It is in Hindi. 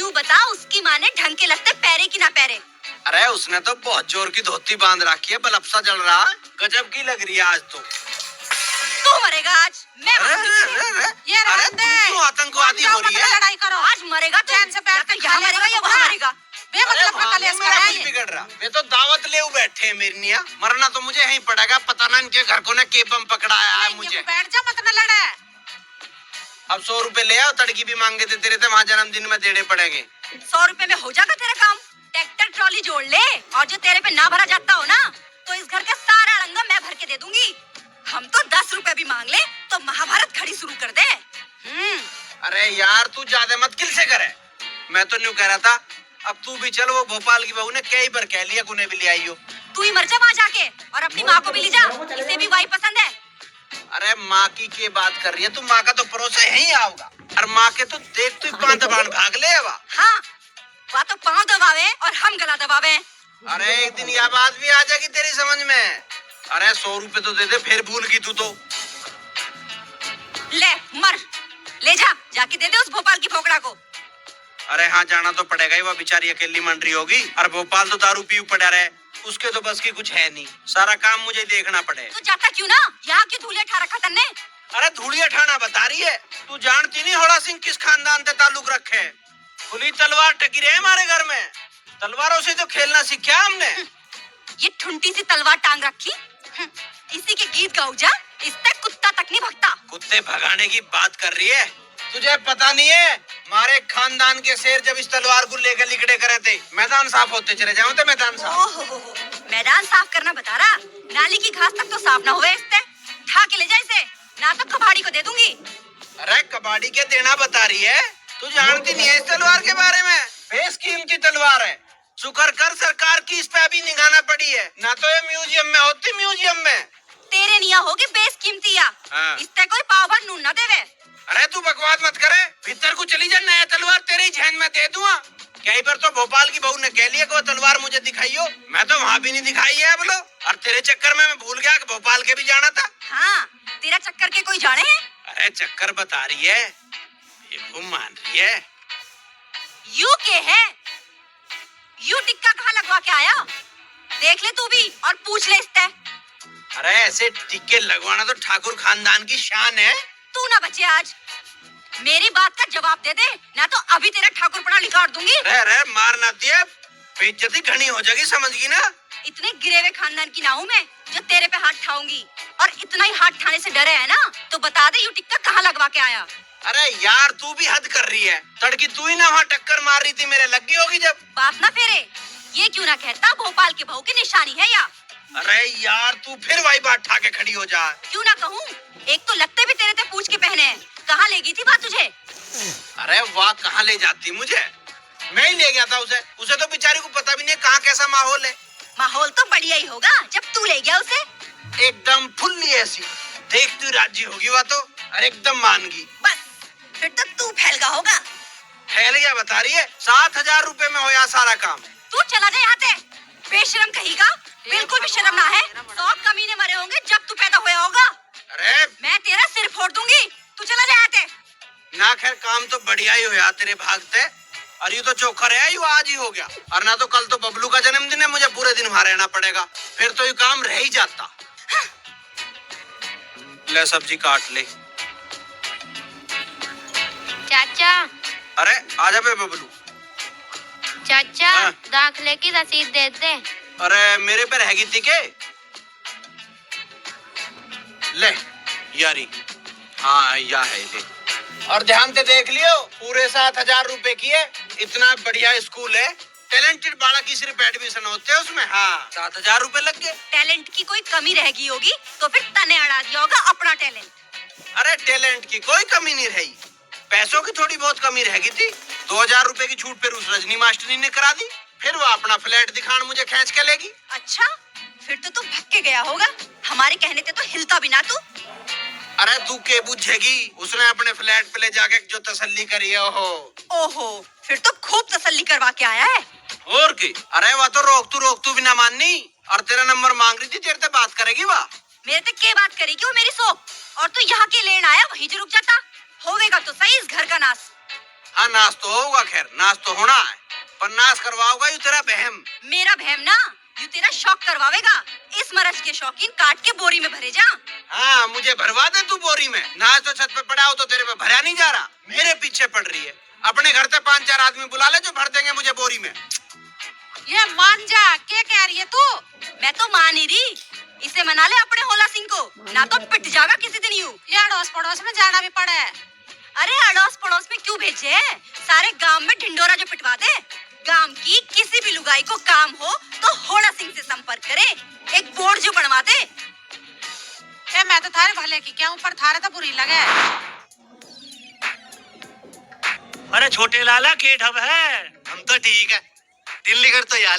तू बता, उसकी माँ ने ढंग के लगते पैरे की ना पैरे? अरे उसने तो बहुत जोर की धोती बांध रखी है, बल्ब सा जल रहा है, गजब की लग रही है आज तो। तू मरेगा आज, मैं ये अरे तू क्यों आतंकवादी हो रही है? लड़ाई करो, आज मरेगा तू, चैन से बैठ के यहाँ मरेगा या वहाँ मरेगा? बेमतलब का कलेश कर रहा है ये। बिगड़ रहा, वे तो दावत ले बैठे हैं मेरी निया, मरना तो मुझे यहीं पड़ेगा। पता ना इनके घर को ने के बम पकड़ाया है मुझे। बैठ जा, मत न लड़े। अब 100 रुपए ले आओ, तड़की भी मांगे थे तेरे, तो वहाँ जन्मदिन में देने पड़ेंगे। 100 रुपए में हो जाएगा तेरा काम? ट्रैक्टर ट्रॉली जोड़ ले, और जो तेरे पे ना भरा जाता हो ना, तो इस घर का सारा रंगा मैं भर के दे दूंगी। हम तो 10 रुपए भी मांग ले तो महाभारत खड़ी शुरू कर दे। अरे यार तू ज्यादा मत किल से करे, मैं तो न्यू कह रहा था अब तू भी चल, वो भोपाल की बहू ने कई बार कह लिया उन्हें भी ले आई हो। तू ही मर जा वहाँ जाके, और अपनी माँ को भी ले जा, इसे भी वही पसंद है। अरे माँ की के बात कर रही है तू? माँ का तो परोसे यहीं आओगा, और माँ के तो देख तू पांच दबान भाग ले। हाँ, वह तो पाँव दबावे और हम गला दबावे। अरे एक दिन यह बात भी आ जाएगी तेरी समझ में। अरे 100 रुपए तो दे दे, फिर भूल गई तू तो। ले मर, ले जा, जाके दे दे उस भोपाल की फोकड़ा को। अरे हाँ जाना तो पड़ेगा ही, वह बेचारी अकेली मन रही होगी, और भोपाल तो दारू पी पड़ा रहे, उसके तो बस की कुछ है नहीं, सारा काम मुझे देखना पड़े। तू जाता क्यों ना, यहाँ की धूले ठा रखा तन्ने। अरे धूली ठाना बता रही है, तू जानती नहीं होड़ा सिंह किस खानदान से ताल्लुक रखे? खुली तलवार टकी रहे हमारे घर में, तलवारों से तो खेलना सीखा हमने। ये ठुंटी सी तलवार टांग रखी, इसी के गीत गाऊ जा, इससे कुत्ता तक नहीं भगता। कुत्ते भगाने की बात कर रही है? तुझे पता नहीं है, हमारे खानदान के शेर जब इस तलवार को लेकर लिकड़े करे थे, मैदान साफ होते चले जाओ तो मैदान साफ। मैदान साफ करना बता रहा, नाली की घास तक तो साफ ना हुए इससे। ठा के ले जा इसे, ना तो कबाड़ी को दे दूंगी। अरे कबाड़ी के देना बता रही है? तू जानती नहीं है इस तलवार के बारे में? बेशकीमती तलवार है, शुक्र कर सरकार की इस पे अभी निगाना पड़ी है, ना तो ये म्यूजियम में होती। म्यूजियम में तेरे निया होगी बेशकीमती या, इससे कोई पाव भर नून न देवे। अरे तू बकवास मत करे, भीतर को चली जा, नया तलवार तेरे ही जहन में दे दूंगा। कई बार तो भोपाल की बहू ने कह लिया कि तलवार मुझे दिखाइयो, मैं तो वहाँ भी नहीं दिखाई है बोलो, और तेरे चक्कर में मैं भूल गया कि भोपाल के भी जाना था। हाँ, तेरा चक्कर के कोई जाने है? अरे चक्कर बता रही है, ये मान रही है। यू के है, यू टिक्का कहाँ लगवा के आया? देख ले तू भी और पूछ ले इससे। अरे ऐसे टिक्के लगवाना तो ठाकुर खानदान की शान है। तू ना बचे आज, मेरी बात का जवाब दे दे, ना तो अभी तेरा ठाकुरपना निकाल दूंगी। अरे मार ना दिए, बेइज्जती घनी हो जाएगी, समझगी ना? इतने गिरे हुए खानदान की ना हूँ मैं जो तेरे पे हाथ ठाऊंगी, और इतना ही हाथ ठाने से डरे है ना, तो बता दे यू टिक्का कहाँ लगवा के आया। अरे यार तू भी हद कर रही है, तड़की तू ही ना वहाँ टक्कर मार रही थी, मेरे लग गई होगी जब। बात ना फेरे, ये क्यों ना कहता भोपाल के बहू की निशानी है या? अरे यार तू फिर वही बात ठा के खड़ी हो जा। क्यों ना कहूँ, एक तो लगते भी तेरे ते पूछ के पहने हैं। कहाँ ले गई थी बात तुझे? अरे वाह, कहाँ ले जाती मुझे? मैं ही ले गया था उसे, उसे तो बेचारी को पता भी नहीं कहाँ कैसा माहौल है। माहौल तो बढ़िया ही होगा जब तू ले गया उसे। एकदम फुल्ली ऐसी, देख तू राजी होगी वह तो, अरे एकदम मान गई। बस फिर तो तू फैल गया होगा। फैल गया बता रही है? 7,000 रुपए में होया सारा काम। तू चला जा यहाँ से, बेशरम कहीगा, बिल्कुल भी शर्म ना है। 100 कमीने मरे होंगे जब तू पैदा हुआ होगा। अरे मैं तेरा सिर फोड़ दूंगी, तू चला जा यहाँ से। ना खैर काम तो बढ़िया ही होया तेरे भागते, और ये तो चौखर है, ये आज ही हो गया, और ना तो कल तो बबलू का जन्मदिन है, मुझे पूरे दिन वहाँ रहना पड़ेगा, फिर तो ये काम रह ही जाता। ले सब्जी काट ले। चाचा। अरे आजा बे बबलू। चाचा दाखिले की रसीद दे दे। अरे मेरे पे रहेगी थी के? ले यारी, हाँ या है ले, और ध्यान से देख लियो, पूरे 7,000 रुपए की है, इतना बढ़िया स्कूल है, टैलेंटेड बालक की सिर्फ एडमिशन होते हैं उसमें। हाँ 7,000 रुपए लग गए। टैलेंट की कोई कमी रह गई होगी तो फिर तने अड़ा दिया होगा अपना टैलेंट। अरे टैलेंट की कोई कमी नहीं रही, पैसों की थोड़ी बहुत कमी रह गई थी। 2,000 रुपए की छूट फिर उस रजनी मास्टरी ने करा दी, फिर वो अपना फ्लैट दिखाने मुझे खींच के लेगी। अच्छा, फिर तो तू भग के गया होगा, हमारे कहने से तो हिलता भी ना तू। अरे तू के बुझेगी, उसने अपने फ्लैट पे ले जाके जो तसल्ली करी है। ओहो, फिर तो खूब तसल्ली करवा के आया है। और की? अरे वह तो रोक तू भी ना माननी, और तेरा नंबर मांग रही थी, तेरे से बात करेगी वह। मेरे से क्या बात करेगी वो, मेरी सो, और तू यहाँ के लेन आया वहीं से रुक जाता, होवेगा तो सही इस घर का नाश। हाँ नाश तो होगा, खैर नाश तो होना है, पर नाश करवाओगा यू तेरा बहम। मेरा बहम ना यू तेरा शौक करवावेगा। इस मरज के शौकीन काट के बोरी में भरे जा। हाँ मुझे भरवा दे तू बोरी में। नाश तो छत पे पड़ा हो तो तेरे पे भरा नहीं जा रहा, मेरे पीछे पड़ रही है। अपने घर से 5-4 आदमी बुला ले जो भर देंगे मुझे बोरी में। ये मान जा, क्या कह रही है तू? मैं तो मान ही रही। इसे मना ले अपने होला सिंह को, ना तो पिट जाएगा किसी दिन यू। ये अड़ोस पड़ोस में जाना भी पड़े। अरे अड़ोस पड़ोस में क्यों भेजे है? सारे गांव में ढिंडोरा जो पिटवा दे। गांव की किसी भी लुगाई को काम हो तो होला सिंह से संपर्क करे, एक बोर्ड जो बनवा दे। ए मैं तो थारे भले की क्या, ऊपर थारे तो बुरी लगे। अरे छोटे लाला के ढब है। हम तो ठीक है, दिल्ली कर तो यार